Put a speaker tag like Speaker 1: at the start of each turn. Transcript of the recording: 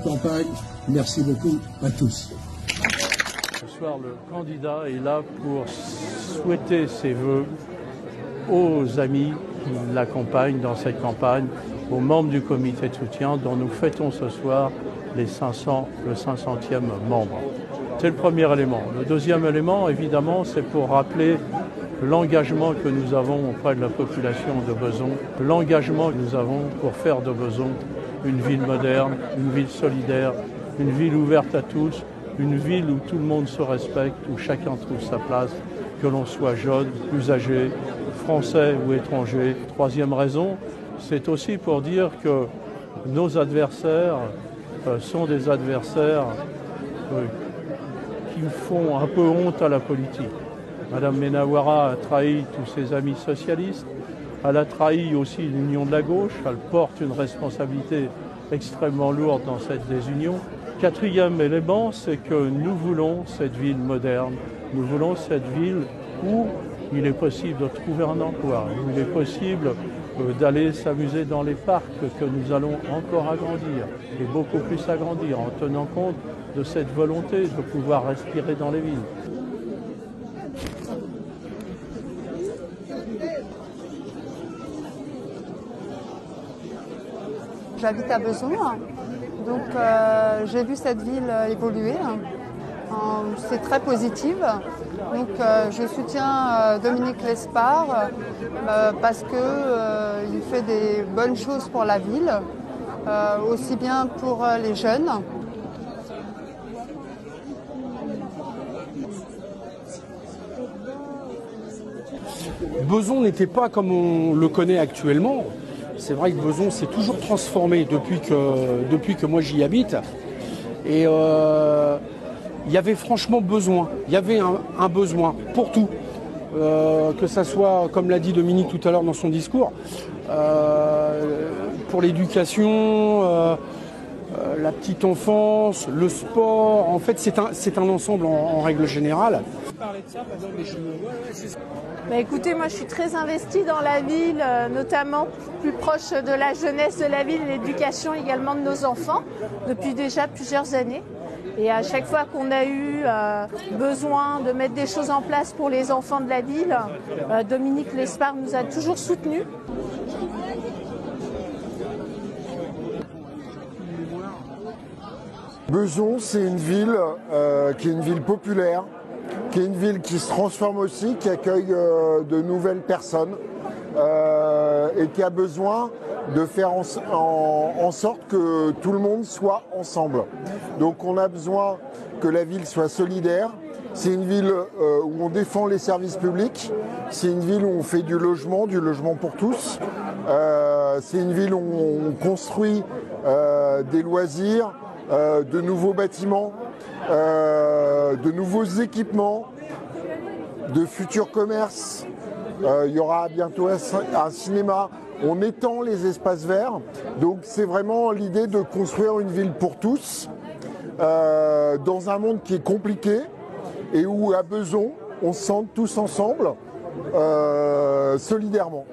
Speaker 1: campagne. Merci beaucoup à tous.
Speaker 2: Ce soir, le candidat est là pour souhaiter ses vœux aux amis qui l'accompagnent dans cette campagne, aux membres du comité de soutien dont nous fêtons ce soir le 500e membre. C'est le premier élément. Le deuxième élément, évidemment, c'est pour rappeler l'engagement que nous avons auprès de la population de Bezons, l'engagement que nous avons pour faire de Bezons une ville moderne, une ville solidaire, une ville ouverte à tous, une ville où tout le monde se respecte, où chacun trouve sa place, que l'on soit jeune, plus âgé, français ou étranger. Troisième raison, c'est aussi pour dire que nos adversaires sont des adversaires qui font un peu honte à la politique. Madame Menawara a trahi tous ses amis socialistes, elle a trahi aussi l'union de la gauche, elle porte une responsabilité extrêmement lourde dans cette désunion. Quatrième élément, c'est que nous voulons cette ville moderne, nous voulons cette ville où il est possible de trouver un emploi, où il est possible d'aller s'amuser dans les parcs que nous allons encore agrandir, et beaucoup plus agrandir, en tenant compte de cette volonté de pouvoir respirer dans les villes.
Speaker 3: J'habite à Bezons, donc j'ai vu cette ville évoluer. C'est très positif. Donc je soutiens Dominique Lespard parce qu'il fait des bonnes choses pour la ville, aussi bien pour les jeunes.
Speaker 4: Bezons n'était pas comme on le connaît actuellement. C'est vrai que Bezons s'est toujours transformé depuis que moi j'y habite. Et il y avait franchement besoin. Il y avait un besoin pour tout. Que ça soit, comme l'a dit Dominique tout à l'heure dans son discours, pour l'éducation, la petite enfance, le sport. En fait, c'est un ensemble en règle générale.
Speaker 5: Bah écoutez, moi je suis très investie dans la ville, notamment plus proche de la jeunesse de la ville et l'éducation également de nos enfants depuis déjà plusieurs années. Et à chaque fois qu'on a eu besoin de mettre des choses en place pour les enfants de la ville, Dominique Lespard nous a toujours soutenus.
Speaker 6: Bezons, c'est une ville qui est une ville populaire, qui est une ville qui se transforme aussi, qui accueille de nouvelles personnes et qui a besoin de faire en sorte que tout le monde soit ensemble. Donc on a besoin que la ville soit solidaire. C'est une ville où on défend les services publics. C'est une ville où on fait du logement pour tous. C'est une ville où on construit des loisirs, de nouveaux bâtiments, de nouveaux équipements, de futurs commerces. Il y aura bientôt un cinéma. On étend les espaces verts. Donc c'est vraiment l'idée de construire une ville pour tous, dans un monde qui est compliqué et où à Bezons, on se sente tous ensemble, solidairement.